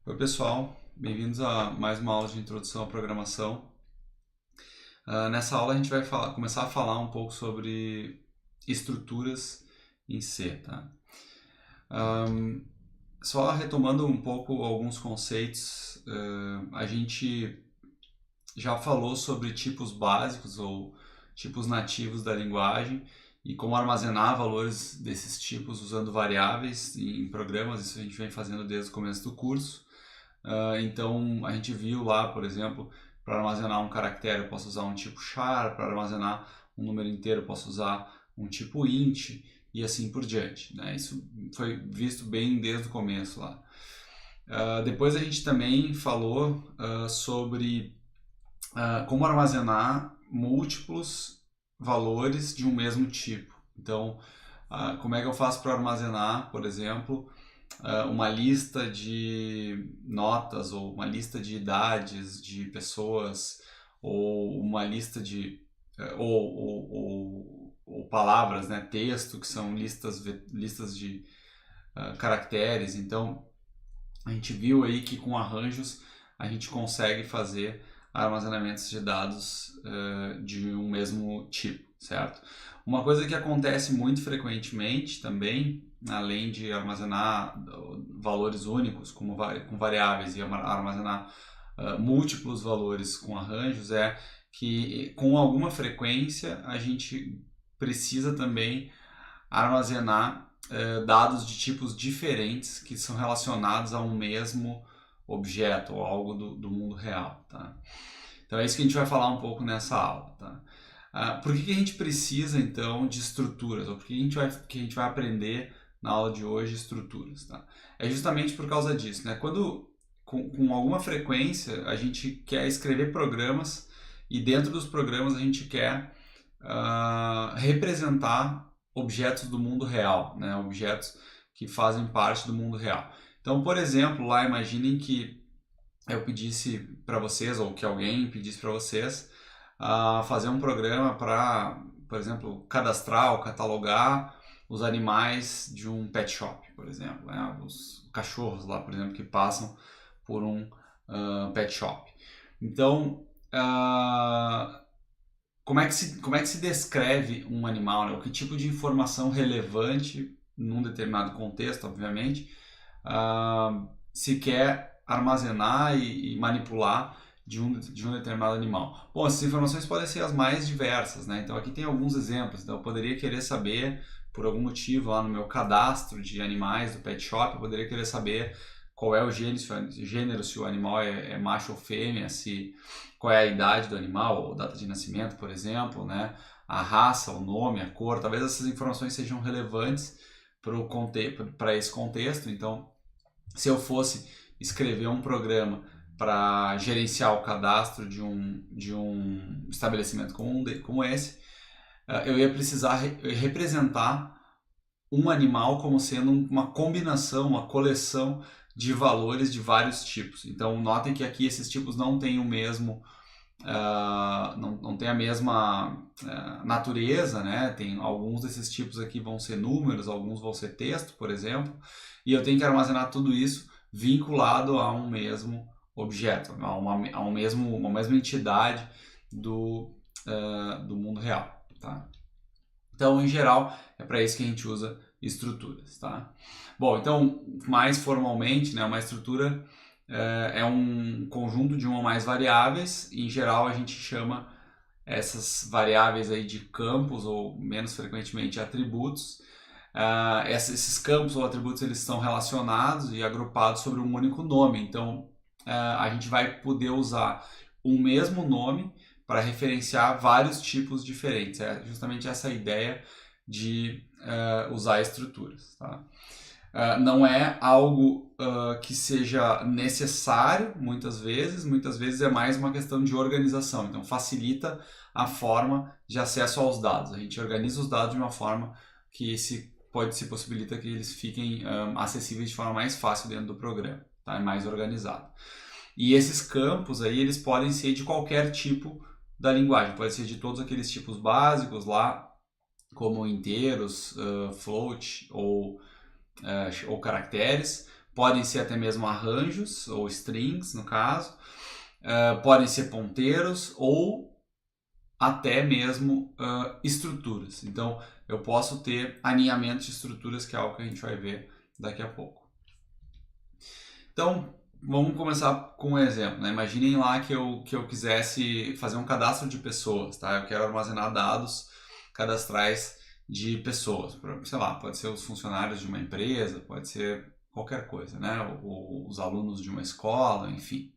Oi, pessoal, bem-vindos a mais uma aula de introdução à programação. Nessa aula a gente vai começar a falar um pouco sobre estruturas em C, tá? Só retomando um pouco alguns conceitos, a gente já falou sobre tipos básicos ou tipos nativos da linguagem e como armazenar valores desses tipos usando variáveis em programas. Isso a gente vem fazendo desde o começo do curso. Então a gente viu lá, por exemplo, para armazenar um caractere eu posso usar um tipo char, para armazenar um número inteiro eu posso usar um tipo int e assim por diante, né? Isso foi visto bem desde o começo lá. Depois a gente também falou sobre como armazenar múltiplos valores de um mesmo tipo. Então, como é que eu faço para armazenar, por exemplo, uma lista de notas ou uma lista de idades de pessoas ou uma lista de ou palavras, né, texto, que são listas de caracteres. Então a gente viu aí que com arranjos a gente consegue fazer armazenamentos de dados de um mesmo tipo, certo? Uma coisa que acontece muito frequentemente também, além de armazenar valores únicos com variáveis e armazenar múltiplos valores com arranjos, é que com alguma frequência a gente precisa também armazenar dados de tipos diferentes que são relacionados a um mesmo objeto ou algo do mundo real, tá? Então é isso que a gente vai falar um pouco nessa aula, tá? Por que a gente precisa então de estruturas? Ou por que a gente vai aprender na aula de hoje estruturas, tá? É justamente por causa disso, né? Quando com alguma frequência a gente quer escrever programas e dentro dos programas a gente quer representar objetos do mundo real, né? Objetos que fazem parte do mundo real. Então, por exemplo, lá imaginem que eu pedisse para vocês, ou que alguém pedisse para vocês, fazer um programa para, por exemplo, cadastrar ou catalogar os animais de um pet shop, por exemplo, né? Os cachorros lá, por exemplo, que passam por um pet shop. Então, como é que se descreve um animal, né? O que tipo de informação relevante, num determinado contexto, obviamente, se quer armazenar e manipular de um determinado animal. Bom, essas informações podem ser as mais diversas, né? Então aqui tem alguns exemplos. Então eu poderia querer saber, por algum motivo, lá no meu cadastro de animais do pet shop, eu poderia querer saber qual é o gênero, se o animal é macho ou fêmea, qual é a idade do animal, ou data de nascimento, por exemplo, né? A raça, o nome, a cor. Talvez essas informações sejam relevantes para esse contexto. Então, se eu fosse escrever um programa para gerenciar o cadastro de um estabelecimento como esse, eu ia precisar representar um animal como sendo uma combinação, uma coleção de valores de vários tipos. Então, notem que aqui esses tipos não têm o mesmo não tem a mesma natureza, né? Tem alguns desses tipos aqui vão ser números, alguns vão ser texto, por exemplo, e eu tenho que armazenar tudo isso vinculado a um mesmo objeto, uma mesma entidade do mundo real, tá? Então, em geral, é para isso que a gente usa estruturas, tá? Bom, então, mais formalmente, né, uma estrutura é um conjunto de uma ou mais variáveis. Em geral, a gente chama essas variáveis aí de campos ou, menos frequentemente, atributos. Esses campos ou atributos eles estão relacionados e agrupados sobre um único nome. Então, a gente vai poder usar o mesmo nome para referenciar vários tipos diferentes. É justamente essa ideia de usar estruturas, tá? Não é algo que seja necessário muitas vezes é mais uma questão de organização, então facilita a forma de acesso aos dados. A gente organiza os dados de uma forma que se possibilita que eles fiquem acessíveis de forma mais fácil dentro do programa, tá? É mais organizado. E esses campos aí, eles podem ser de qualquer tipo da linguagem, pode ser de todos aqueles tipos básicos lá, como inteiros, float ou caracteres, podem ser até mesmo arranjos, ou strings, no caso, podem ser ponteiros, ou até mesmo estruturas. Então, eu posso ter alinhamentos de estruturas, que é algo que a gente vai ver daqui a pouco. Então, vamos começar com um exemplo, né? Imaginem lá que eu quisesse fazer um cadastro de pessoas, tá? Eu quero armazenar dados cadastrais de pessoas, sei lá, pode ser os funcionários de uma empresa, pode ser qualquer coisa, né? Os alunos de uma escola, enfim.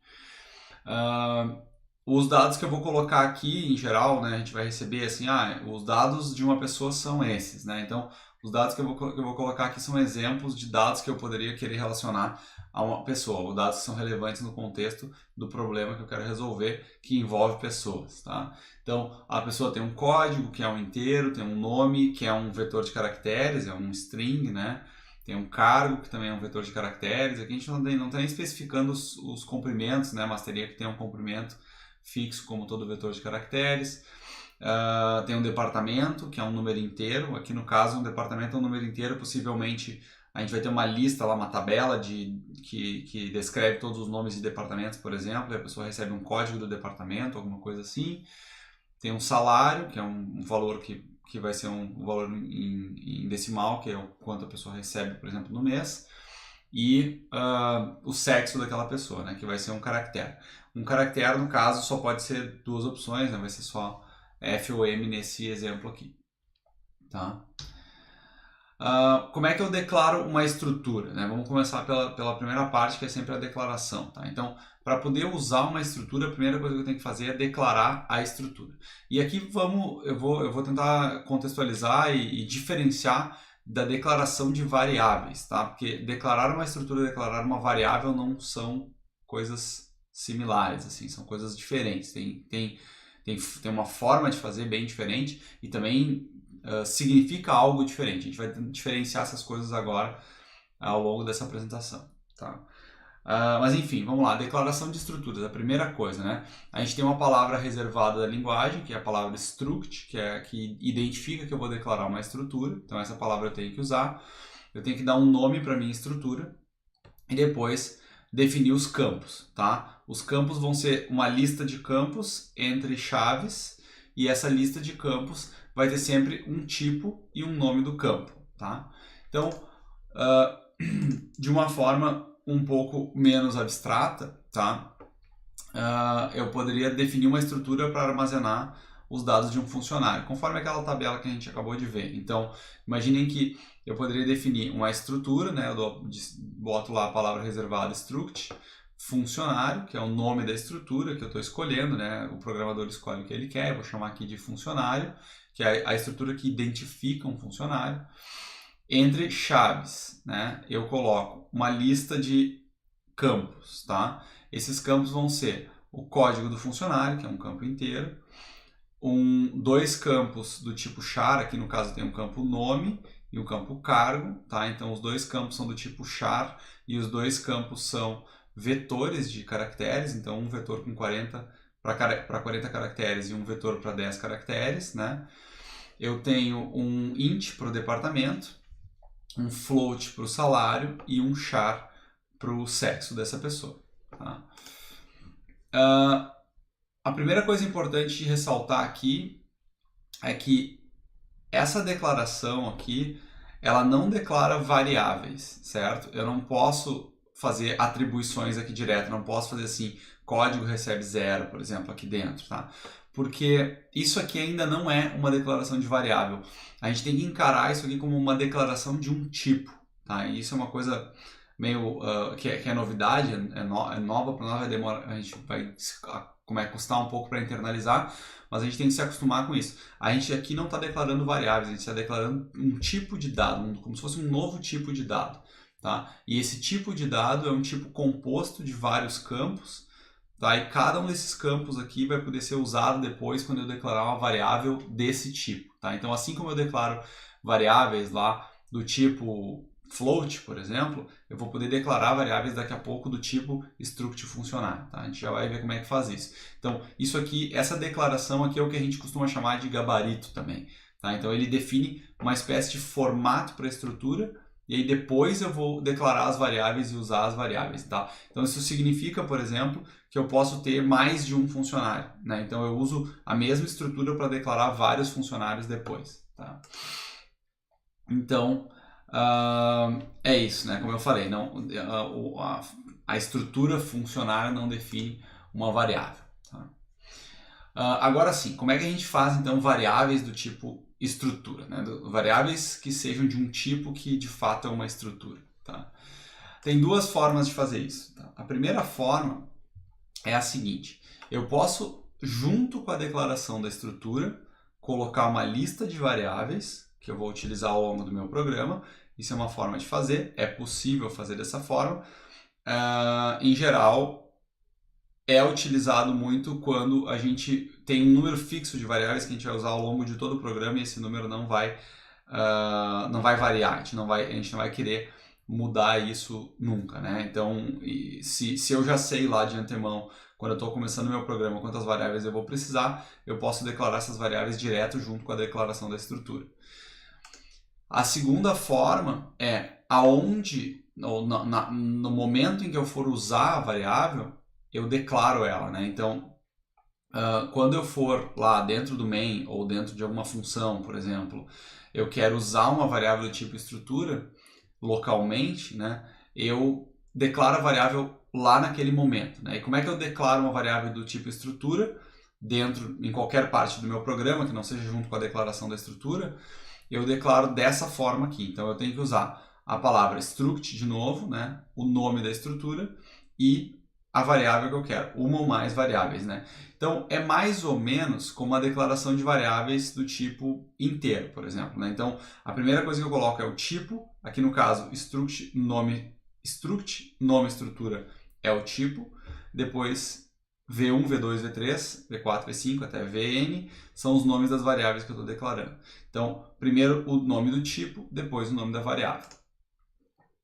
Os dados que eu vou colocar aqui, em geral, né, a gente vai receber assim, os dados de uma pessoa são esses, né? Então, os dados que eu vou colocar aqui são exemplos de dados que eu poderia querer relacionar a uma pessoa, ou dados que são relevantes no contexto do problema que eu quero resolver, que envolve pessoas, tá? Então, a pessoa tem um código, que é um inteiro, tem um nome, que é um vetor de caracteres, é um string, né? Tem um cargo, que também é um vetor de caracteres. Aqui a gente não está nem especificando os comprimentos, né? Mas teria que ter um comprimento fixo, como todo vetor de caracteres. Tem um departamento, que é um número inteiro. Aqui no caso, um departamento é um número inteiro. Possivelmente a gente vai ter uma lista lá, uma tabela que descreve todos os nomes de departamentos, por exemplo. E a pessoa recebe um código do departamento, alguma coisa assim. Tem um salário, que é um valor que vai ser um valor em decimal, que é o quanto a pessoa recebe, por exemplo, no mês. E o sexo daquela pessoa, né, que vai ser um caractere. Um caractere, no caso, só pode ser duas opções, né, vai ser só F ou M nesse exemplo aqui. Tá? Como é que eu declaro uma estrutura? Né? Vamos começar pela primeira parte, que é sempre a declaração. Tá? Então, para poder usar uma estrutura, a primeira coisa que eu tenho que fazer é declarar a estrutura. E aqui eu vou tentar contextualizar e diferenciar da declaração de variáveis, tá? Porque declarar uma estrutura e declarar uma variável não são coisas similares, assim, são coisas diferentes. Tem uma forma de fazer bem diferente e também significa algo diferente. A gente vai diferenciar essas coisas agora ao longo dessa apresentação, tá? Mas enfim, vamos lá. Declaração de estruturas, a primeira coisa, né? A gente tem uma palavra reservada da linguagem, que é a palavra struct, que identifica que eu vou declarar uma estrutura. Então essa palavra eu tenho que usar. Eu tenho que dar um nome para minha estrutura e depois definir os campos, tá? Os campos vão ser uma lista de campos entre chaves e essa lista de campos vai ter sempre um tipo e um nome do campo, tá? Então, de uma forma um pouco menos abstrata, tá? Eu poderia definir uma estrutura para armazenar os dados de um funcionário, conforme aquela tabela que a gente acabou de ver. Então, imaginem que eu poderia definir uma estrutura, né? Eu boto lá a palavra reservada struct, funcionário, que é o nome da estrutura que eu estou escolhendo, né? O programador escolhe o que ele quer, eu vou chamar aqui de funcionário, que é a estrutura que identifica um funcionário. Entre chaves, né? Eu coloco uma lista de campos, tá? Esses campos vão ser o código do funcionário, que é um campo inteiro, dois campos do tipo char, aqui no caso tem um campo nome e um campo cargo, tá? Então os dois campos são do tipo char e os dois campos são vetores de caracteres, então um vetor com 40 para 40 caracteres e um vetor para 10 caracteres, né? Eu tenho um int para o departamento, um float para o salário e um char para o sexo dessa pessoa. Tá? A primeira coisa importante de ressaltar aqui é que essa declaração aqui, ela não declara variáveis, certo? Eu não posso fazer atribuições aqui direto, não posso fazer assim, código recebe 0, por exemplo, aqui dentro, tá? Porque isso aqui ainda não é uma declaração de variável. A gente tem que encarar isso aqui como uma declaração de um tipo, tá? E isso é uma coisa meio que é novidade, é nova para nós, vai demorar, a gente vai custar um pouco para internalizar, mas a gente tem que se acostumar com isso. A gente aqui não está declarando variáveis, a gente está declarando um tipo de dado, como se fosse um novo tipo de dado, tá? E esse tipo de dado é um tipo composto de vários campos, tá? E cada um desses campos aqui vai poder ser usado depois quando eu declarar uma variável desse tipo, tá? Então, assim como eu declaro variáveis lá do tipo float, por exemplo, eu vou poder declarar variáveis daqui a pouco do tipo struct funcionário, tá? A gente já vai ver como é que faz isso. Então, isso aqui, essa declaração aqui é o que a gente costuma chamar de gabarito também, tá? Então, ele define uma espécie de formato para a estrutura, e aí depois eu vou declarar as variáveis e usar as variáveis, tá? Então isso significa, por exemplo, que eu posso ter mais de um funcionário, né? Então eu uso a mesma estrutura para declarar vários funcionários depois, tá? Então, é isso, né? Como eu falei, não, a estrutura funcionária não define uma variável, tá? Agora sim, como é que a gente faz então variáveis do tipo estrutura, né? Variáveis que sejam de um tipo que de fato é uma estrutura, tá? Tem duas formas de fazer isso, tá? A primeira forma é a seguinte: eu posso, junto com a declaração da estrutura, colocar uma lista de variáveis que eu vou utilizar ao longo do meu programa. Isso é uma forma de fazer, é possível fazer dessa forma. Em geral, é utilizado muito quando a gente tem um número fixo de variáveis que a gente vai usar ao longo de todo o programa e esse número não vai variar, a gente não vai querer mudar isso nunca, né? Então, se eu já sei lá de antemão, quando eu estou começando o meu programa, quantas variáveis eu vou precisar, eu posso declarar essas variáveis direto junto com a declaração da estrutura. A segunda forma é aonde, no momento em que eu for usar a variável, eu declaro ela, né? Então, quando eu for lá dentro do main ou dentro de alguma função, por exemplo, eu quero usar uma variável do tipo estrutura localmente, né? Eu declaro a variável lá naquele momento, né? E como é que eu declaro uma variável do tipo estrutura em qualquer parte do meu programa, que não seja junto com a declaração da estrutura? Eu declaro dessa forma aqui. Então eu tenho que usar a palavra struct de novo, né? O nome da estrutura e a variável que eu quero, uma ou mais variáveis, né? Então é mais ou menos como a declaração de variáveis do tipo inteiro, por exemplo, né? Então a primeira coisa que eu coloco é o tipo, aqui no caso struct nome estrutura é o tipo, depois V1, V2, V3, V4, V5 até Vn são os nomes das variáveis que eu estou declarando. Então, primeiro o nome do tipo, depois o nome da variável.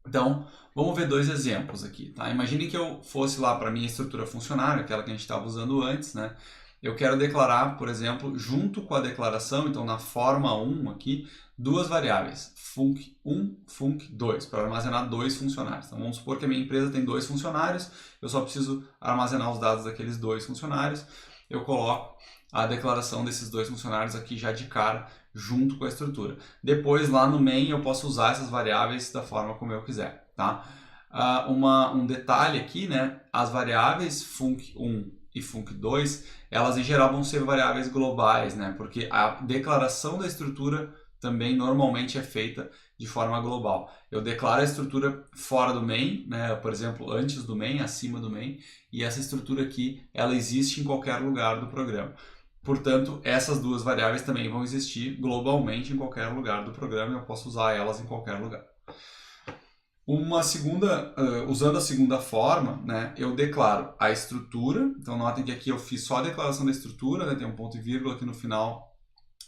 Então, vamos ver dois exemplos aqui, tá? Imagine que eu fosse lá para a minha estrutura funcionária, aquela que a gente estava usando antes, né? Eu quero declarar, por exemplo, junto com a declaração, então na forma 1 aqui, duas variáveis, func1, func2, para armazenar dois funcionários. Então vamos supor que a minha empresa tem 2 funcionários, eu só preciso armazenar os dados daqueles 2 funcionários, eu coloco a declaração desses 2 funcionários aqui já de cara, junto com a estrutura. Depois, lá no main, eu posso usar essas variáveis da forma como eu quiser, tá? Um detalhe aqui, né? As variáveis func1 e func2, elas em geral vão ser variáveis globais, né? Porque a declaração da estrutura também normalmente é feita de forma global. Eu declaro a estrutura fora do main, né? Por exemplo, antes do main, acima do main, e essa estrutura aqui, ela existe em qualquer lugar do programa. Portanto, essas duas variáveis também vão existir globalmente em qualquer lugar do programa e eu posso usar elas em qualquer lugar. Usando a segunda forma, né, eu declaro a estrutura. Então, notem que aqui eu fiz só a declaração da estrutura, né, tem um ponto e vírgula aqui no final.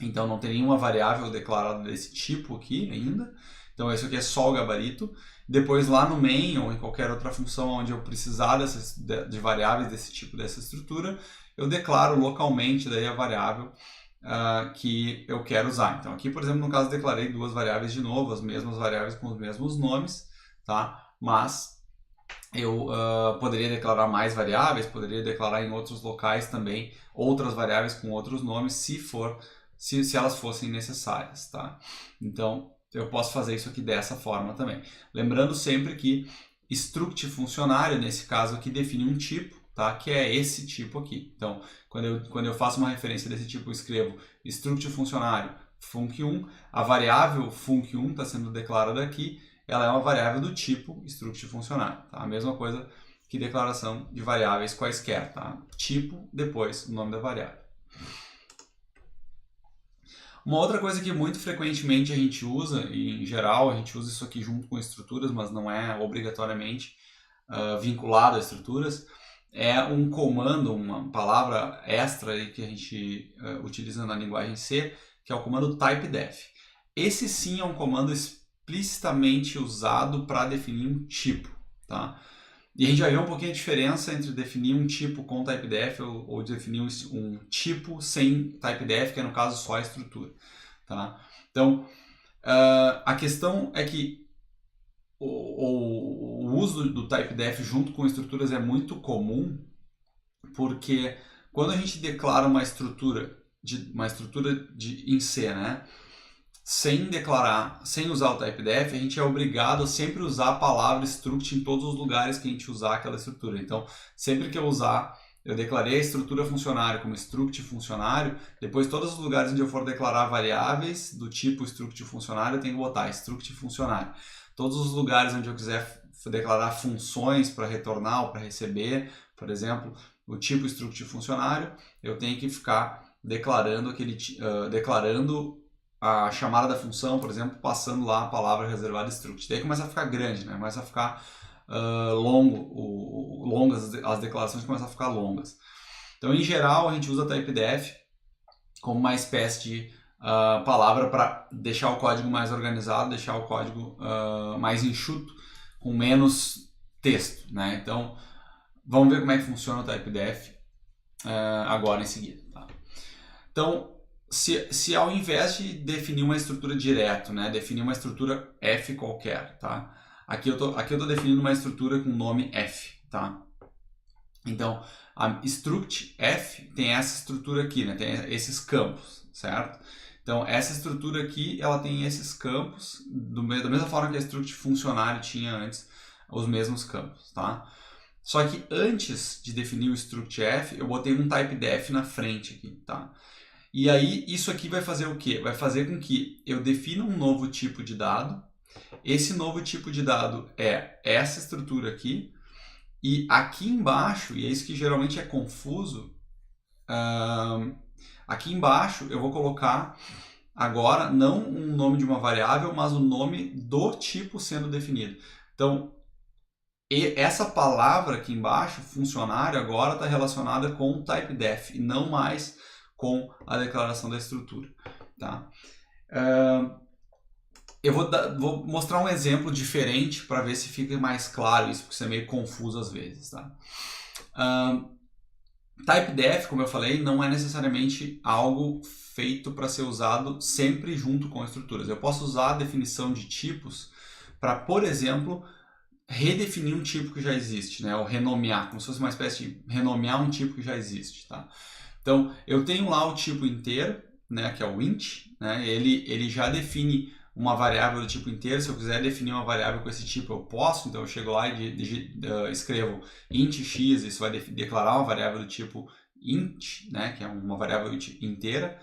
Então, não tem nenhuma variável declarada desse tipo aqui ainda. Então, isso aqui é só o gabarito. Depois, lá no main ou em qualquer outra função onde eu precisar de variáveis desse tipo, dessa estrutura, eu declaro localmente daí a variável que eu quero usar. Então, aqui, por exemplo, no caso, declarei duas variáveis de novo, as mesmas variáveis com os mesmos nomes, tá? Mas eu poderia declarar mais variáveis, poderia declarar em outros locais também outras variáveis com outros nomes, se elas fossem necessárias, tá? Então, eu posso fazer isso aqui dessa forma também. Lembrando sempre que struct funcionário, nesse caso aqui, define um tipo, tá? Que é esse tipo aqui. Então, quando eu faço uma referência desse tipo, eu escrevo struct funcionário func1, a variável func1 está sendo declarada aqui, ela é uma variável do tipo struct funcionário, tá? A mesma coisa que declaração de variáveis quaisquer, tá? Tipo, depois o nome da variável. Uma outra coisa que muito frequentemente a gente usa, e em geral a gente usa isso aqui junto com estruturas, mas não é obrigatoriamente vinculado a estruturas, é um comando, uma palavra extra aí que a gente utiliza na linguagem C, que é o comando typedef. Esse sim é um comando explicitamente usado para definir um tipo, tá? E a gente vai ver um pouquinho a diferença entre definir um tipo com typedef ou definir um tipo sem typedef, que é no caso só a estrutura, tá? Então, a questão é que o uso do typedef junto com estruturas é muito comum, porque quando a gente declara uma estrutura em C, né, sem usar o typedef, a gente é obrigado a sempre usar a palavra struct em todos os lugares que a gente usar aquela estrutura. Então, sempre que eu declarei a estrutura funcionário como struct funcionário, depois todos os lugares onde eu for declarar variáveis do tipo struct funcionário, eu tenho que botar struct funcionário. Todos os lugares onde eu quiser declarar funções para retornar ou para receber, por exemplo, o tipo struct funcionário, eu tenho que ficar declarando a chamada da função, por exemplo, passando lá a palavra reservada struct. Daí começa a ficar grande, né? Começa a ficar longas, as declarações começam a ficar longas. Então, em geral, a gente usa typedef como uma espécie de palavra para deixar o código mais organizado, deixar o código mais enxuto, com menos texto, né? Então, vamos ver como é que funciona o typedef agora em seguida. Tá? Então, se ao invés de definir uma estrutura direto, né, definir uma estrutura f qualquer, tá? Aqui eu tô definindo uma estrutura com nome f, tá? Então, a struct f tem essa estrutura aqui, né? Tem esses campos, certo? Então, essa estrutura aqui, ela tem esses campos, da mesma forma que a struct funcionário tinha antes, os mesmos campos, tá? Só que antes de definir o struct f, eu botei um typedef na frente aqui, tá? E aí, isso aqui vai fazer o quê? Vai fazer com que eu defina um novo tipo de dado. Esse novo tipo de dado é essa estrutura aqui. E aqui embaixo, e é isso que geralmente é confuso, aqui embaixo eu vou colocar agora não um nome de uma variável, mas o nome do tipo sendo definido. Então, essa palavra aqui embaixo, funcionário, agora está relacionada com o typedef e não mais com a declaração da estrutura. Tá? Eu vou mostrar um exemplo diferente para ver se fica mais claro isso, porque isso é meio confuso às vezes. Tá? Typedef, como eu falei, não é necessariamente algo feito para ser usado sempre junto com estruturas. Eu posso usar a definição de tipos para, por exemplo, redefinir um tipo que já existe, né? Ou renomear, como se fosse uma espécie de renomear um tipo que já existe. Tá? Então, eu tenho lá o tipo inteiro, né, que é o int, né, ele já define uma variável do tipo inteiro. Se eu quiser definir uma variável com esse tipo, eu posso. Então, eu chego lá e escrevo int x, isso vai declarar uma variável do tipo int, né, que é uma variável inteira.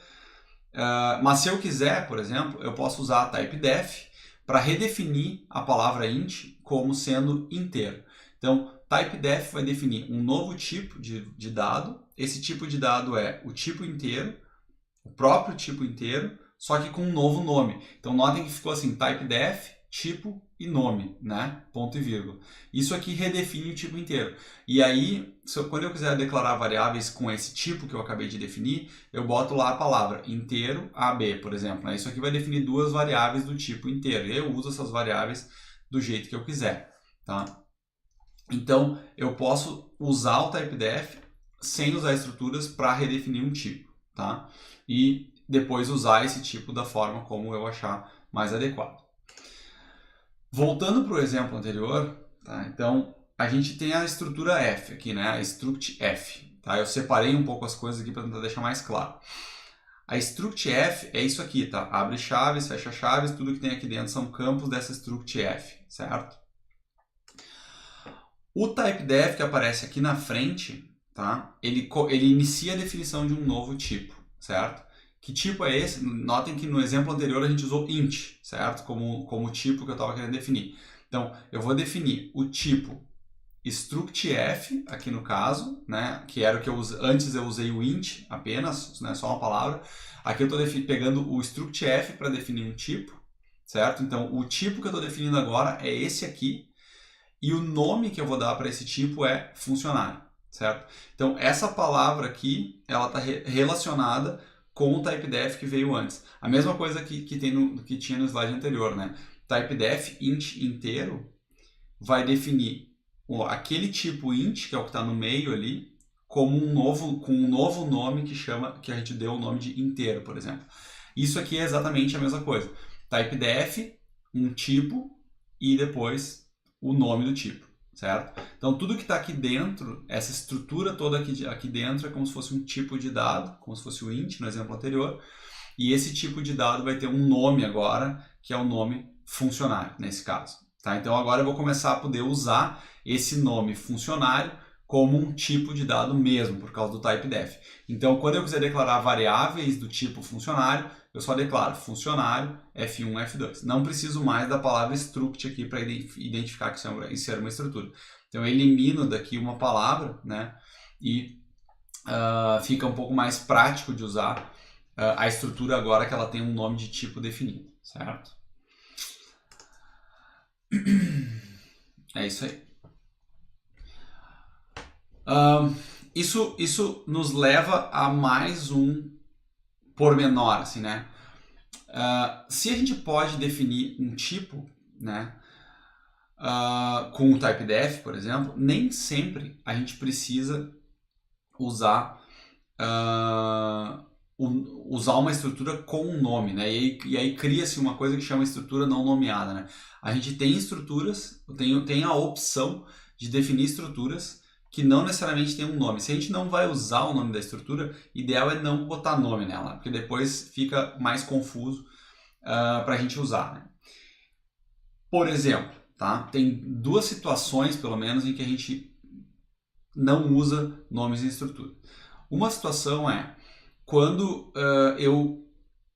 Mas se eu quiser, por exemplo, eu posso usar a typedef para redefinir a palavra int como sendo inteiro. Então, typedef vai definir um novo tipo de dado. Esse tipo de dado é o tipo inteiro, o próprio tipo inteiro, só que com um novo nome. Então, notem que ficou assim, typedef, tipo e nome, né? Ponto e vírgula. Isso aqui redefine o tipo inteiro. E aí, quando eu quiser declarar variáveis com esse tipo que eu acabei de definir, eu boto lá a palavra inteiro AB, por exemplo. Né? Isso aqui vai definir duas variáveis do tipo inteiro. E eu uso essas variáveis do jeito que eu quiser. Tá? Então, eu posso usar o typedef sem usar estruturas para redefinir um tipo, tá? E depois usar esse tipo da forma como eu achar mais adequado. Voltando para o exemplo anterior, tá? Então, a gente tem a estrutura f aqui, né? A struct f. Tá? Eu separei um pouco as coisas aqui para tentar deixar mais claro. A struct f é isso aqui, tá? Abre chaves, fecha chaves, tudo que tem aqui dentro são campos dessa struct f, certo? O typedef que aparece aqui na frente, tá? Ele inicia a definição de um novo tipo, certo? Que tipo é esse? Notem que no exemplo anterior a gente usou int, certo? Como tipo que eu estava querendo definir. Então, eu vou definir o tipo struct_f, aqui no caso, né? Que era o que antes eu usei o int apenas, né? Só uma palavra. Aqui eu estou pegando o struct_f para definir um tipo, certo? Então, o tipo que eu estou definindo agora é esse aqui. E o nome que eu vou dar para esse tipo é funcionário, certo? Então, essa palavra aqui, ela está relacionada com o typedef que veio antes. A mesma coisa que tinha no slide anterior, né? Typedef int inteiro vai definir aquele tipo int, que é o que está no meio ali, como com um novo nome que a gente deu o nome de inteiro, por exemplo. Isso aqui é exatamente a mesma coisa. Typedef, um tipo, e depois o nome do tipo, certo? Então tudo que está aqui dentro, essa estrutura toda aqui dentro é como se fosse um tipo de dado, como se fosse o int no exemplo anterior, e esse tipo de dado vai ter um nome agora, que é o nome funcionário, nesse caso. Tá? Então agora eu vou começar a poder usar esse nome funcionário como um tipo de dado mesmo, por causa do typedef. Então, quando eu quiser declarar variáveis do tipo funcionário, eu só declaro funcionário F1, F2. Não preciso mais da palavra struct aqui para identificar que isso era uma estrutura. Então, eu elimino daqui uma palavra, né? E fica um pouco mais prático de usar a estrutura agora que ela tem um nome de tipo definido, certo? É isso aí. Isso nos leva a mais um pormenor, assim, né? Se a gente pode definir um tipo, né, com o typedef, por exemplo, nem sempre a gente precisa usar uma estrutura com um nome, né? E aí cria-se uma coisa que chama estrutura não nomeada, né? A gente tem estruturas, tem a opção de definir estruturas que não necessariamente tem um nome. Se a gente não vai usar o nome da estrutura, ideal é não botar nome nela, porque depois fica mais confuso para a gente usar, né? Por exemplo, tá? Tem duas situações, pelo menos, em que a gente não usa nomes em estrutura. Uma situação é quando eu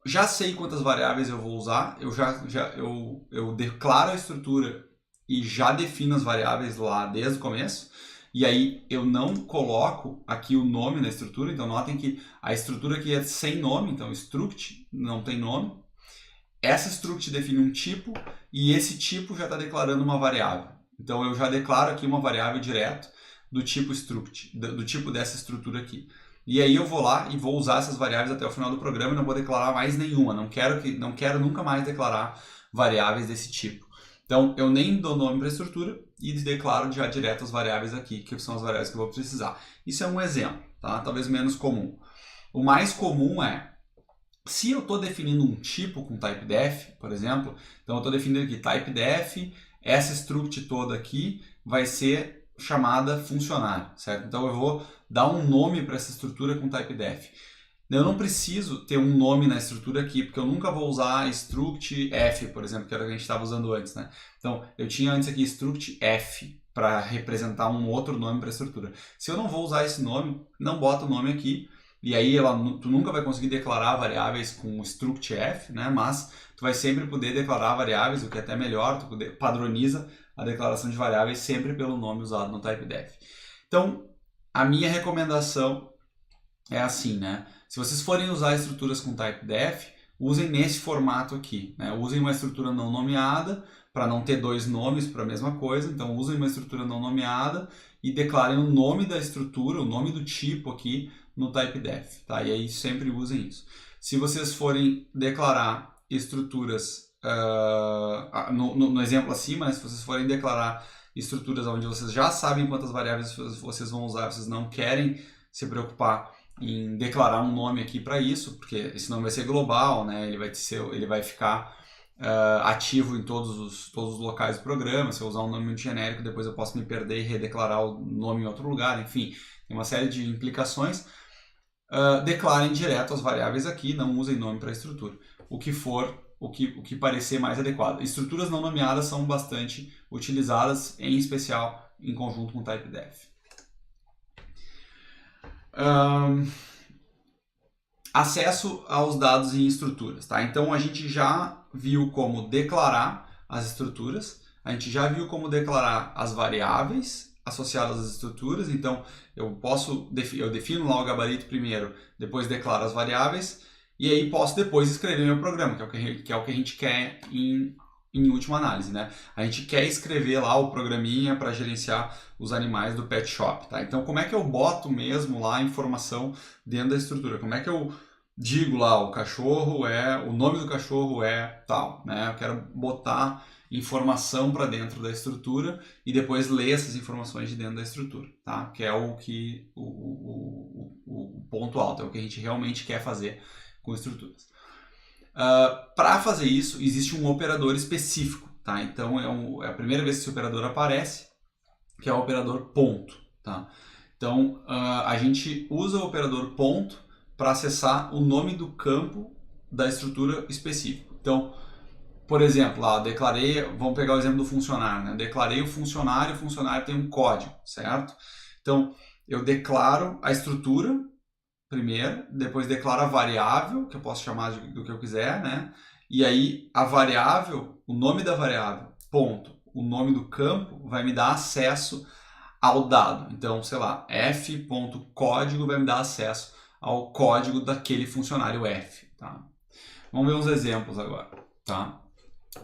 já sei quantas variáveis eu vou usar, eu declaro a estrutura e já defino as variáveis lá desde o começo, e aí eu não coloco aqui o nome na estrutura, então notem que a estrutura aqui é sem nome, então struct não tem nome. Essa struct define um tipo e esse tipo já está declarando uma variável. Então eu já declaro aqui uma variável direto do tipo struct, do tipo dessa estrutura aqui. E aí eu vou lá e vou usar essas variáveis até o final do programa e não vou declarar mais nenhuma. Não quero nunca mais declarar variáveis desse tipo. Então eu nem dou nome para a estrutura e declaro já direto as variáveis aqui, que são as variáveis que eu vou precisar. Isso é um exemplo, tá? Talvez menos comum. O mais comum é, se eu estou definindo um tipo com typedef, por exemplo, então eu estou definindo aqui typedef, essa struct toda aqui vai ser chamada funcionário, certo? Então eu vou dar um nome para essa estrutura com typedef. Eu não preciso ter um nome na estrutura aqui, porque eu nunca vou usar struct f, por exemplo, que era o que a gente estava usando antes, né? Então, eu tinha antes aqui struct f para representar um outro nome para a estrutura. Se eu não vou usar esse nome, não bota o nome aqui, e aí tu nunca vai conseguir declarar variáveis com struct f, né? Mas tu vai sempre poder declarar variáveis, o que é até melhor, tu padroniza a declaração de variáveis sempre pelo nome usado no typedef. Então, a minha recomendação é assim, né? Se vocês forem usar estruturas com typedef, usem nesse formato aqui, né? Usem uma estrutura não nomeada para não ter dois nomes para a mesma coisa. Então, usem uma estrutura não nomeada e declarem o nome da estrutura, o nome do tipo aqui no typedef, tá? E aí sempre usem isso. Se vocês forem declarar estruturas, no exemplo acima, né? Se vocês forem declarar estruturas onde vocês já sabem quantas variáveis vocês vão usar, vocês não querem se preocupar em declarar um nome aqui para isso, porque esse nome vai ser global, né? Ele vai ficar ativo em todos os locais do programa. Se eu usar um nome muito genérico, depois eu posso me perder e redeclarar o nome em outro lugar. Enfim, tem uma série de implicações. Declarem direto as variáveis aqui, não usem nome para estrutura. O que parecer mais adequado. Estruturas não nomeadas são bastante utilizadas, em especial em conjunto com typedef. Acesso aos dados em estruturas, tá? Então a gente já viu como declarar as estruturas, a gente já viu como declarar as variáveis associadas às estruturas. Então eu defino lá o gabarito primeiro, depois declaro as variáveis e aí posso depois escrever meu programa, que é o que a gente quer em última análise, né? A gente quer escrever lá o programinha para gerenciar os animais do pet shop, tá? Então, como é que eu boto mesmo lá a informação dentro da estrutura? Como é que eu digo lá, o nome do cachorro é tal, né? Eu quero botar informação para dentro da estrutura e depois ler essas informações de dentro da estrutura, tá? Que é o ponto alto, é o que a gente realmente quer fazer com estruturas. Para fazer isso, existe um operador específico, tá? Então é a primeira vez que esse operador aparece, que é o operador ponto, tá? Então a gente usa o operador ponto para acessar o nome do campo da estrutura específico. Então, por exemplo, lá, declarei, vamos pegar o exemplo do funcionário, né? Declarei o funcionário tem um código, certo? Então, eu declaro a estrutura primeiro, depois declaro a variável, que eu posso chamar do que eu quiser, né? E aí a variável, o nome da variável, ponto, o nome do campo vai me dar acesso ao dado. Então, sei lá, f.código vai me dar acesso ao código daquele funcionário f, tá? Vamos ver uns exemplos agora, tá?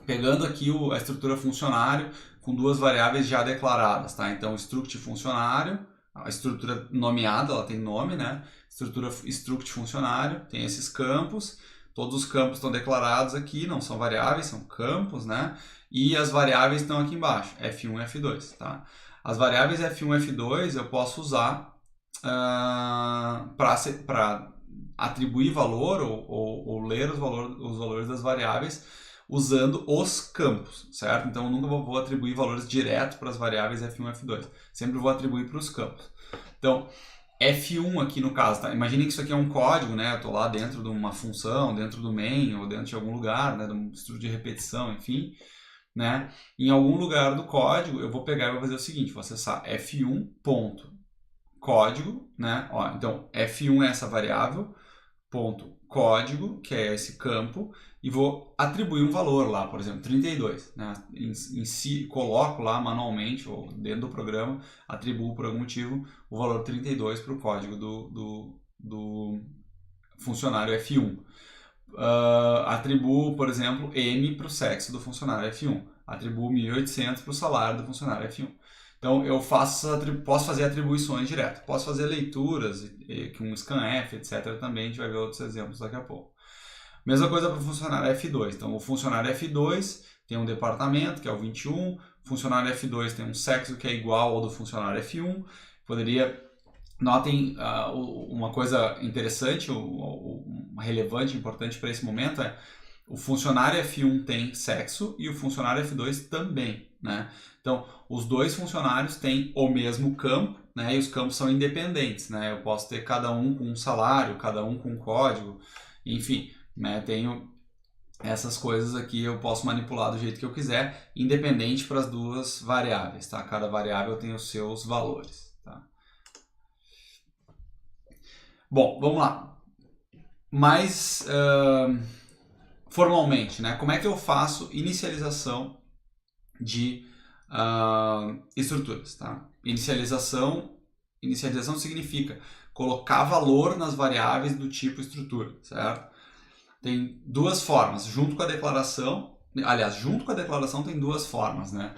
Pegando aqui a estrutura funcionário com duas variáveis já declaradas, tá? Então, struct funcionário, a estrutura nomeada, ela tem nome, né? Estrutura struct funcionário, tem esses campos, todos os campos estão declarados aqui, não são variáveis, são campos, né? E as variáveis estão aqui embaixo, F1 e F2, tá? As variáveis F1 e F2 eu posso usar para atribuir valor ou ler os valores das variáveis usando os campos, certo? Então eu nunca vou atribuir valores direto para as variáveis F1 e F2, sempre vou atribuir para os campos. Então, F1 aqui no caso, tá? Imaginem que isso aqui é um código, né? Eu estou lá dentro de uma função, dentro do main ou dentro de algum lugar, né? De um estudo de repetição, enfim, né? Em algum lugar do código eu vou pegar e vou fazer o seguinte, vou acessar F1.código, né? Ó, então F1 é essa variável, ponto código, que é esse campo, e vou atribuir um valor lá, por exemplo, 32, né? Em si, coloco lá manualmente, ou dentro do programa, atribuo por algum motivo o valor 32 para o código do funcionário F1. Atribuo, por exemplo, M para o sexo do funcionário F1. Atribuo 1.800 para o salário do funcionário F1. Então, eu posso fazer atribuições direto. Posso fazer leituras, com um scanf, etc. Também, a gente vai ver outros exemplos daqui a pouco. Mesma coisa para o funcionário F2. Então, o funcionário F2 tem um departamento, que é o 21. O funcionário F2 tem um sexo que é igual ao do funcionário F1. Notem uma coisa interessante, relevante, importante para esse momento é o funcionário F1 tem sexo e o funcionário F2 também, né? Então, os dois funcionários têm o mesmo campo, né? E os campos são independentes, né? Eu posso ter cada um com um salário, cada um com um código, enfim, né? Tenho essas coisas aqui, eu posso manipular do jeito que eu quiser, independente para as duas variáveis, tá? Cada variável tem os seus valores, tá? Bom, vamos lá. Mais formalmente, né? Como é que eu faço inicialização de estruturas, tá? Inicialização significa colocar valor nas variáveis do tipo estrutura, certo? Tem duas formas, junto com a declaração tem duas formas, né?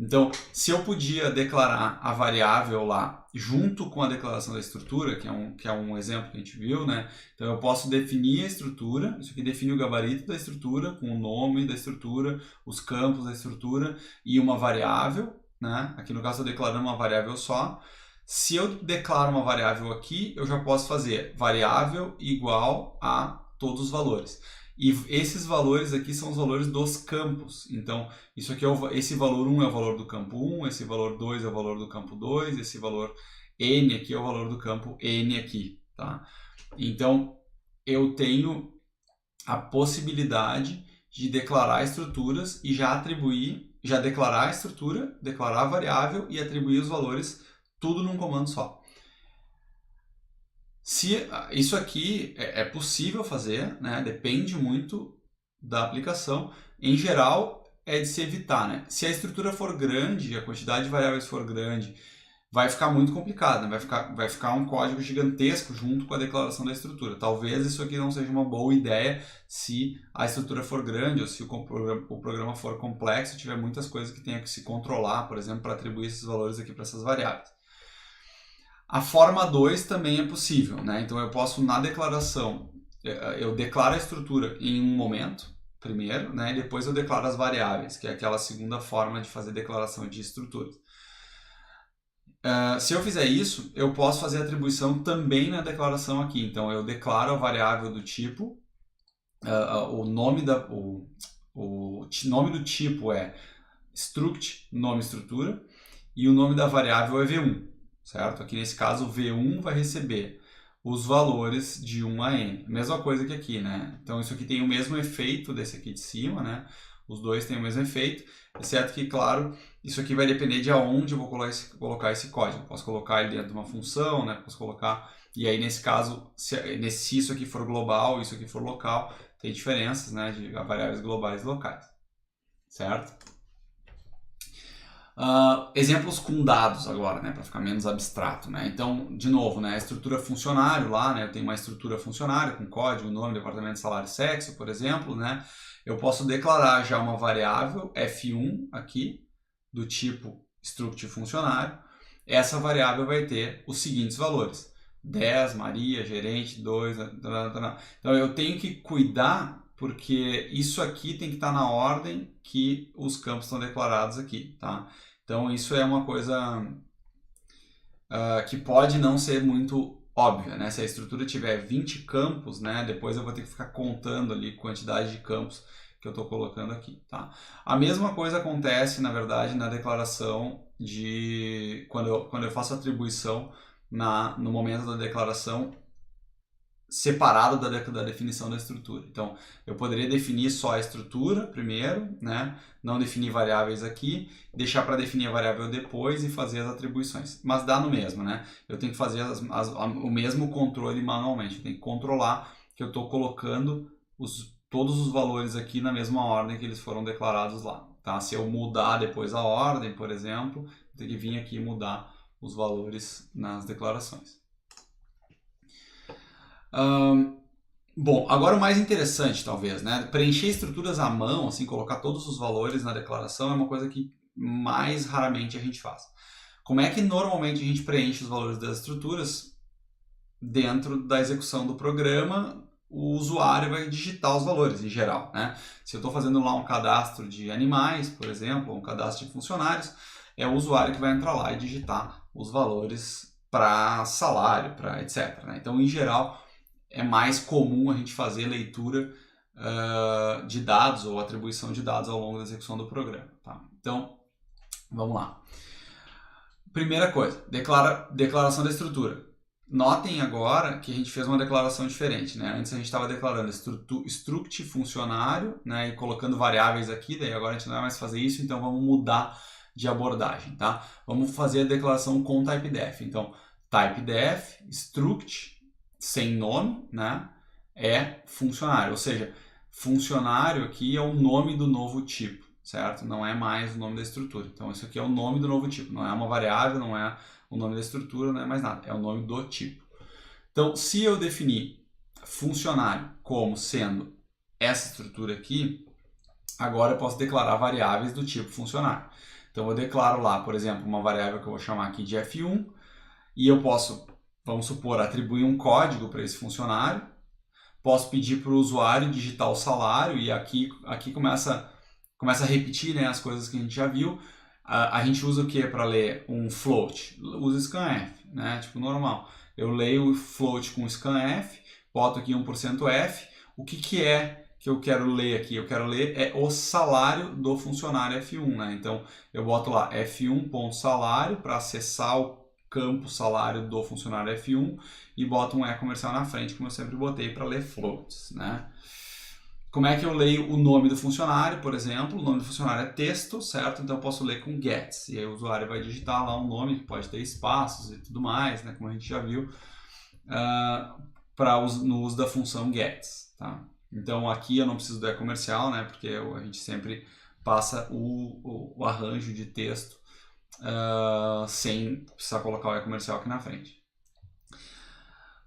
Então, se eu podia declarar a variável lá junto com a declaração da estrutura, que é um exemplo que a gente viu, né? Então, eu posso definir a estrutura, isso aqui define o gabarito da estrutura, com o nome da estrutura, os campos da estrutura e uma variável, né? Aqui no caso, eu declarando uma variável só. Se eu declaro uma variável aqui, eu já posso fazer variável igual a todos os valores. E esses valores aqui são os valores dos campos. Então, isso aqui esse valor 1 é o valor do campo 1, esse valor 2 é o valor do campo 2, esse valor N aqui é o valor do campo N aqui, tá? Então, eu tenho a possibilidade de declarar estruturas e já declarar a estrutura, declarar a variável e atribuir os valores tudo num comando só. Isso aqui é possível fazer, né? Depende muito da aplicação. Em geral, é de se evitar, né? Se a estrutura for grande, a quantidade de variáveis for grande, vai ficar muito complicado, né? Vai ficar um código gigantesco junto com a declaração da estrutura. Talvez isso aqui não seja uma boa ideia se a estrutura for grande ou se o programa for complexo e tiver muitas coisas que tenha que se controlar, por exemplo, para atribuir esses valores aqui para essas variáveis. A forma 2 também é possível, né? Então eu posso, na declaração, eu declaro a estrutura em um momento, primeiro, né? E depois eu declaro as variáveis, que é aquela segunda forma de fazer declaração de estruturas. Se eu fizer isso, eu posso fazer atribuição também na declaração aqui. Então eu declaro a variável do tipo, o nome do tipo é struct, nome estrutura, e o nome da variável é v1, certo? Aqui nesse caso o v1 vai receber os valores de 1 a n. Mesma coisa que aqui, né? Então isso aqui tem o mesmo efeito desse aqui de cima, né? Os dois têm o mesmo efeito, exceto que, claro, isso aqui vai depender de aonde eu vou colocar esse código. Posso colocar ele dentro de uma função, né? Posso colocar... E aí, nesse caso, se isso aqui for global e isso aqui for local, tem diferenças, né? De variáveis globais e locais, certo? Exemplos com dados agora, né, para ficar menos abstrato, né? Então, de novo, né, a estrutura funcionário lá, né, eu tenho uma estrutura funcionário com código, nome, departamento, salário, sexo, por exemplo, né? Eu posso declarar já uma variável f1 aqui do tipo struct funcionário. Essa variável vai ter os seguintes valores: 10, Maria, gerente, 2, então eu tenho que cuidar porque isso aqui tem que estar na ordem que os campos estão declarados aqui, tá? Então isso é uma coisa que pode não ser muito óbvia, né? Se a estrutura tiver 20 campos, né, depois eu vou ter que ficar contando ali a quantidade de campos que eu estou colocando aqui, tá? A mesma coisa acontece, na verdade, na declaração de... Quando eu faço atribuição no momento da declaração separado da definição da estrutura. Então, eu poderia definir só a estrutura primeiro, né? Não definir variáveis aqui, deixar para definir a variável depois e fazer as atribuições. Mas dá no mesmo, né? Eu tenho que fazer o mesmo controle manualmente. Eu tenho que controlar que eu estou colocando todos os valores aqui na mesma ordem que eles foram declarados lá. Tá? Se eu mudar depois a ordem, por exemplo, eu tenho que vir aqui e mudar os valores nas declarações. Bom, agora o mais interessante talvez, né? Preencher estruturas à mão, assim, colocar todos os valores na declaração é uma coisa que mais raramente a gente faz. Como é que normalmente a gente preenche os valores das estruturas? Dentro da execução do programa, o usuário vai digitar os valores em geral, né? Se eu estou fazendo lá um cadastro de animais, por exemplo, ou um cadastro de funcionários, é o usuário que vai entrar lá e digitar os valores para salário, para etc, né? Então, em geral, é mais comum a gente fazer leitura de dados ou atribuição de dados ao longo da execução do programa. Tá? Então, vamos lá. Primeira coisa, declaração da estrutura. Notem agora que a gente fez uma declaração diferente, né? Antes a gente estava declarando struct funcionário, né? E colocando variáveis aqui, daí agora a gente não vai mais fazer isso, então vamos mudar de abordagem, tá? Vamos fazer a declaração com typedef. Então, typedef, struct, sem nome, né, é funcionário, ou seja, funcionário aqui é o nome do novo tipo, certo? Não é mais o nome da estrutura. Então isso aqui é o nome do novo tipo, não é uma variável, não é o nome da estrutura, não é mais nada, é o nome do tipo. Então, se eu definir funcionário como sendo essa estrutura aqui, agora eu posso declarar variáveis do tipo funcionário. Então eu declaro lá, por exemplo, uma variável que eu vou chamar aqui de f1 e eu posso, vamos supor, atribuir um código para esse funcionário. Posso pedir para o usuário digitar o salário e aqui começa a repetir, né, as coisas que a gente já viu. A gente usa o que para ler um float? Usa scanf, né, tipo normal. Eu leio o float com scanf, boto aqui 1%f. O que é que eu quero ler aqui? Eu quero ler o salário do funcionário F1, né? Então eu boto lá F1.salário para acessar o campo salário do funcionário F1 e boto um e-comercial na frente, como eu sempre botei para ler floats, né? Como é que eu leio o nome do funcionário, por exemplo? O nome do funcionário é texto, certo? Então eu posso ler com gets. E aí o usuário vai digitar lá um nome que pode ter espaços e tudo mais, né? Como a gente já viu, no uso da função gets, tá? Então aqui eu não preciso do e-comercial, né? Porque a gente sempre passa o arranjo de texto sem precisar colocar o e-comercial aqui na frente.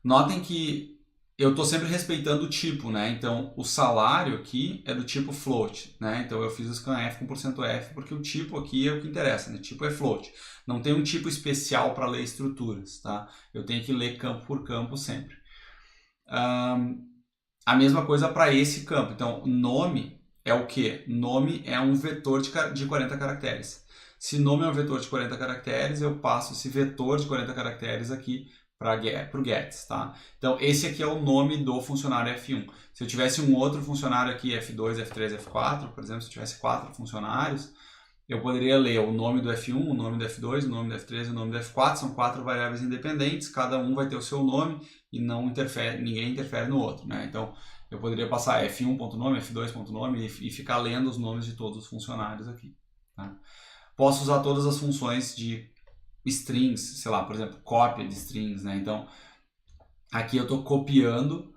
Notem que eu estou sempre respeitando o tipo, né? Então o salário aqui é do tipo float, né? Então eu fiz o scanf com %f porque o tipo aqui é o que interessa, né? O tipo é float. Não tem um tipo especial para ler estruturas, tá? Eu tenho que ler campo por campo sempre. A mesma coisa para esse campo. Então, nome é o quê? Nome é um vetor de 40 caracteres. Se nome é um vetor de 40 caracteres, eu passo esse vetor de 40 caracteres aqui o gets, tá? Então, esse aqui é o nome do funcionário F1. Se eu tivesse um outro funcionário aqui, F2, F3, F4, por exemplo, se eu tivesse 4 funcionários, eu poderia ler o nome do F1, o nome do F2, o nome do F3 e o nome do F4, são 4 variáveis independentes, cada um vai ter o seu nome e não interfere, ninguém interfere no outro, né? Então, eu poderia passar F1.nome, F2.nome e ficar lendo os nomes de todos os funcionários aqui, tá? Posso usar todas as funções de strings, sei lá, por exemplo, cópia de strings, né? Então, aqui eu estou copiando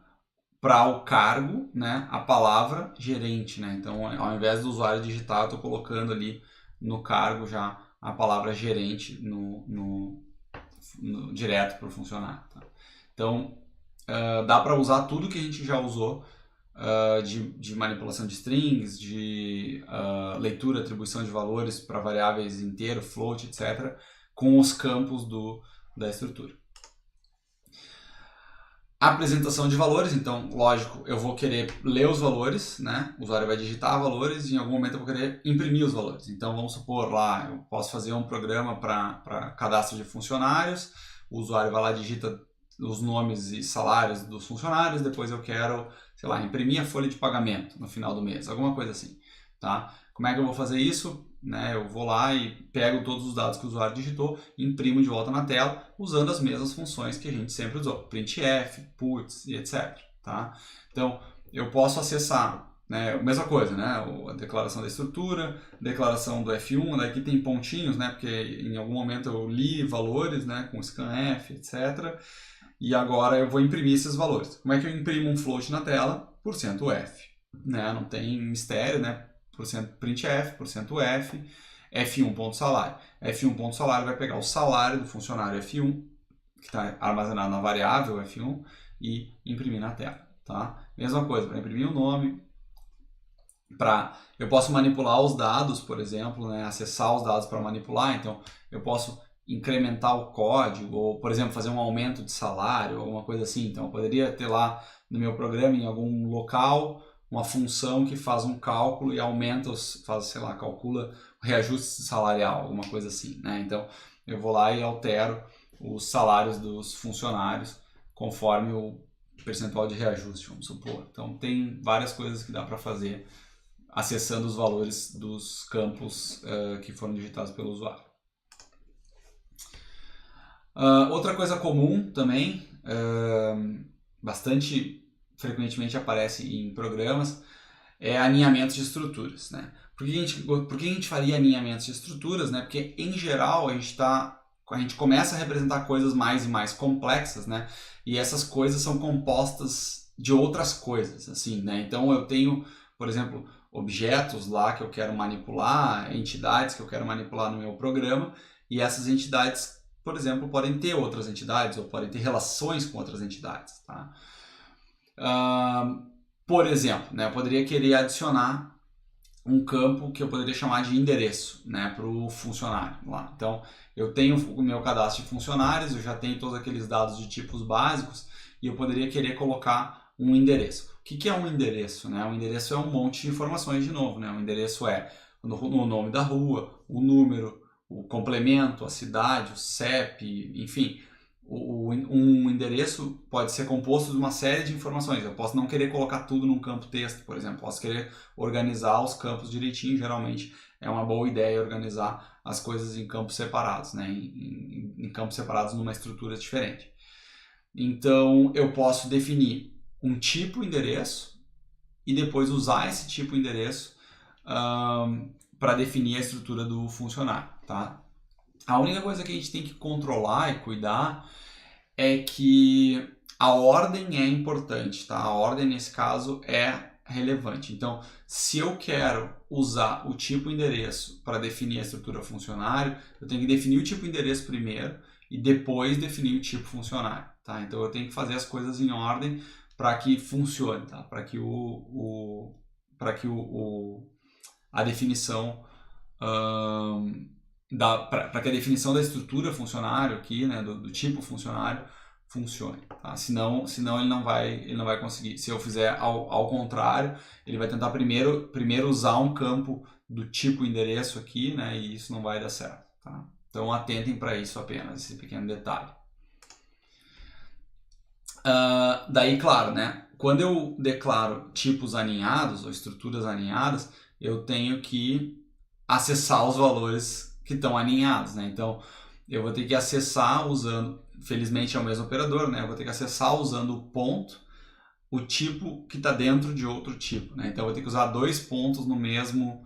para o cargo, né, a palavra gerente, né? Então, ao invés do usuário digitar, eu estou colocando ali no cargo já a palavra gerente direto para o funcionário. Tá? Então, dá para usar tudo que a gente já usou de manipulação de strings, de leitura, atribuição de valores para variáveis inteiro, float, etc., com os campos da estrutura. Apresentação de valores, então, lógico, eu vou querer ler os valores, né? O usuário vai digitar valores e em algum momento eu vou querer imprimir os valores. Então, vamos supor lá, eu posso fazer um programa para cadastro de funcionários, o usuário vai lá, digita os nomes e salários dos funcionários, depois eu quero, sei lá, imprimir a folha de pagamento no final do mês, alguma coisa assim, tá? Como é que eu vou fazer isso? Né, eu vou lá e pego todos os dados que o usuário digitou e imprimo de volta na tela usando as mesmas funções que a gente sempre usou, printf, puts e etc. Tá? Então, eu posso acessar, né, a mesma coisa, né, a declaração da estrutura, declaração do F1, aqui tem pontinhos, né, porque em algum momento eu li valores, né, com scanf, etc. E agora eu vou imprimir esses valores. Como é que eu imprimo um float na tela? %F. Né, não tem mistério, né? %printf, %F, F1.salário. F1.salário vai pegar o salário do funcionário F1, que está armazenado na variável F1, e imprimir na tela. Tá? Mesma coisa, para imprimir o nome. Eu posso manipular os dados, por exemplo, né? Acessar os dados para manipular. Então, eu posso incrementar o código, ou, por exemplo, fazer um aumento de salário, alguma coisa assim. Então, eu poderia ter lá no meu programa, em algum local, uma função que faz um cálculo e aumenta, calcula o reajuste salarial, alguma coisa assim, né? Então, eu vou lá e altero os salários dos funcionários conforme o percentual de reajuste, vamos supor. Então, tem várias coisas que dá para fazer acessando os valores dos campos que foram digitados pelo usuário. Outra coisa comum também, bastante frequentemente aparece em programas, é alinhamento de estruturas. Né? Por que a gente faria alinhamentos de estruturas? Né? Porque, em geral, a gente começa a representar coisas mais e mais complexas, né? E essas coisas são compostas de outras coisas. Assim, né? Então, eu tenho, por exemplo, objetos lá que eu quero manipular, entidades que eu quero manipular no meu programa, e essas entidades, por exemplo, podem ter outras entidades ou podem ter relações com outras entidades. Tá? Por exemplo, né, eu poderia querer adicionar um campo que eu poderia chamar de endereço, né, para o funcionário lá. Então, eu tenho o meu cadastro de funcionários, eu já tenho todos aqueles dados de tipos básicos e eu poderia querer colocar um endereço. O que é um endereço? Né? Um endereço é um monte de informações de novo. Né? Um endereço é o nome da rua, o número, o complemento, a cidade, o CEP, enfim. Um endereço pode ser composto de uma série de informações. Eu posso não querer colocar tudo num campo texto, por exemplo. Posso querer organizar os campos direitinho. Geralmente é uma boa ideia organizar as coisas em campos separados, né? em campos separados numa estrutura diferente. Então, eu posso definir um tipo endereço e depois usar esse tipo endereço para definir a estrutura do funcionário. Tá? A única coisa que a gente tem que controlar e cuidar é que a ordem é importante, tá? A ordem, nesse caso, é relevante. Então, se eu quero usar o tipo endereço para definir a estrutura funcionário, eu tenho que definir o tipo endereço primeiro e depois definir o tipo funcionário, tá? Então, eu tenho que fazer as coisas em ordem para que funcione, tá? Para que a definição para que a definição da estrutura funcionário aqui, né, do tipo funcionário, funcione. Tá? Senão ele não vai conseguir. Se eu fizer ao contrário, ele vai tentar primeiro usar um campo do tipo endereço aqui, né, e isso não vai dar certo. Tá? Então atentem para isso apenas, esse pequeno detalhe. Daí, claro, né? Quando eu declaro tipos aninhados ou estruturas aninhadas, eu tenho que acessar os valores que estão aninhados, né? Então, eu vou ter que acessar usando, felizmente é o mesmo operador, né? Eu vou ter que acessar usando o ponto, o tipo que está dentro de outro tipo, né? Então, eu vou ter que usar dois pontos no mesmo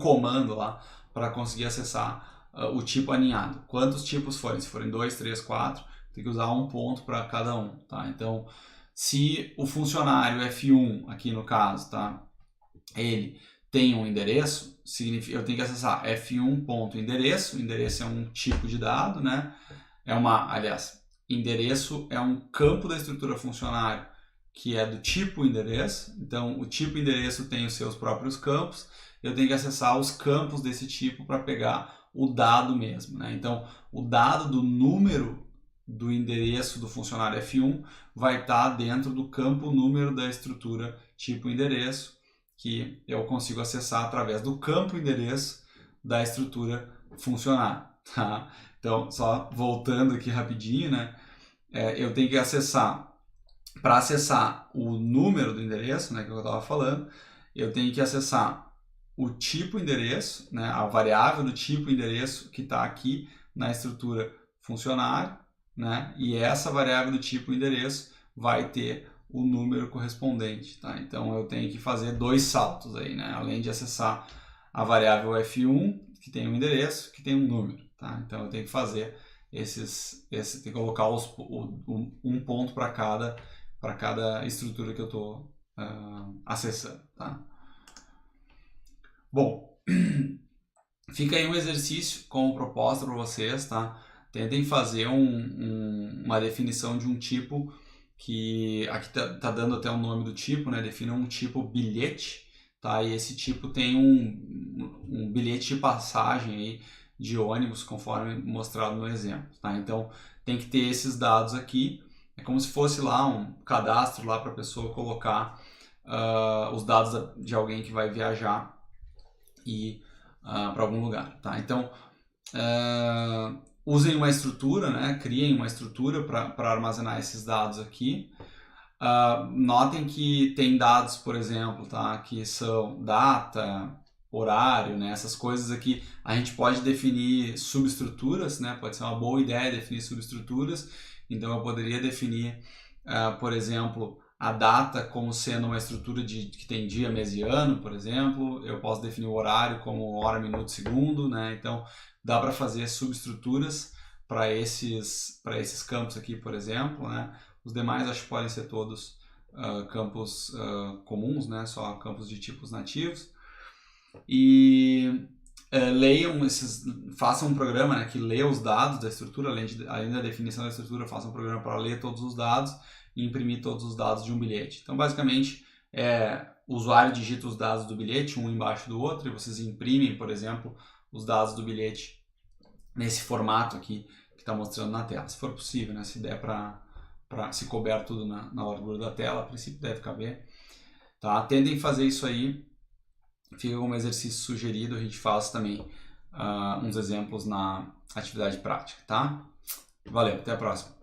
comando lá para conseguir acessar o tipo aninhado. Quantos tipos forem? Se forem 2, 3, 4, tem que usar um ponto para cada um, tá? Então, se o funcionário F1, aqui no caso, tá? Ele tem um endereço, significa, eu tenho que acessar F1.endereço, endereço é um tipo de dado, né? Aliás, endereço é um campo da estrutura funcionário que é do tipo endereço, então o tipo endereço tem os seus próprios campos, eu tenho que acessar os campos desse tipo para pegar o dado mesmo, né? Então, o dado do número do endereço do funcionário F1 vai estar dentro do campo número da estrutura tipo endereço, que eu consigo acessar através do campo endereço da estrutura funcionário, tá? Então, só voltando aqui rapidinho, né? Eu tenho que acessar, para acessar o número do endereço, né, que eu estava falando, eu tenho que acessar o tipo endereço, né, a variável do tipo endereço que está aqui na estrutura funcionário, né, e essa variável do tipo endereço vai ter o número correspondente, tá? Então eu tenho que fazer dois saltos aí, né, além de acessar a variável F1, que tem um endereço, que tem um número, tá? Então eu tenho que fazer tem que colocar um ponto para cada estrutura que eu estou acessando, tá? Bom, fica aí um exercício como proposta para vocês, tá? Tentem fazer uma definição de um tipo que aqui tá dando até o nome do tipo, né? Defina um tipo bilhete, tá? E esse tipo tem um bilhete de passagem aí de ônibus, conforme mostrado no exemplo, tá? Então tem que ter esses dados aqui. É como se fosse lá um cadastro lá para a pessoa colocar os dados de alguém que vai viajar e para algum lugar, tá? Então usem uma estrutura, né? Criem uma estrutura para armazenar esses dados aqui. Notem que tem dados, por exemplo, tá? Que são data, horário, né? Essas coisas aqui a gente pode definir subestruturas, né? Pode ser uma boa ideia definir subestruturas. Então eu poderia definir, por exemplo, a data como sendo uma estrutura que tem dia, mês e ano, por exemplo. Eu posso definir o horário como hora, minuto, segundo, né? Então dá para fazer subestruturas para esses campos aqui, por exemplo, né? Os demais acho que podem ser todos campos comuns, né? Só campos de tipos nativos. E façam um programa, né, que lê os dados da estrutura, além da definição da estrutura, façam um programa para ler todos os dados e imprimir todos os dados de um bilhete. Então, basicamente, o usuário digita os dados do bilhete, um embaixo do outro, e vocês imprimem, por exemplo, os dados do bilhete nesse formato aqui que está mostrando na tela. Se for possível, né, se der se couber tudo na largura da tela, a princípio deve caber. Tá? Tentem fazer isso aí. Fica como exercício sugerido, a gente faz também uns exemplos na atividade prática, tá? Valeu, até a próxima.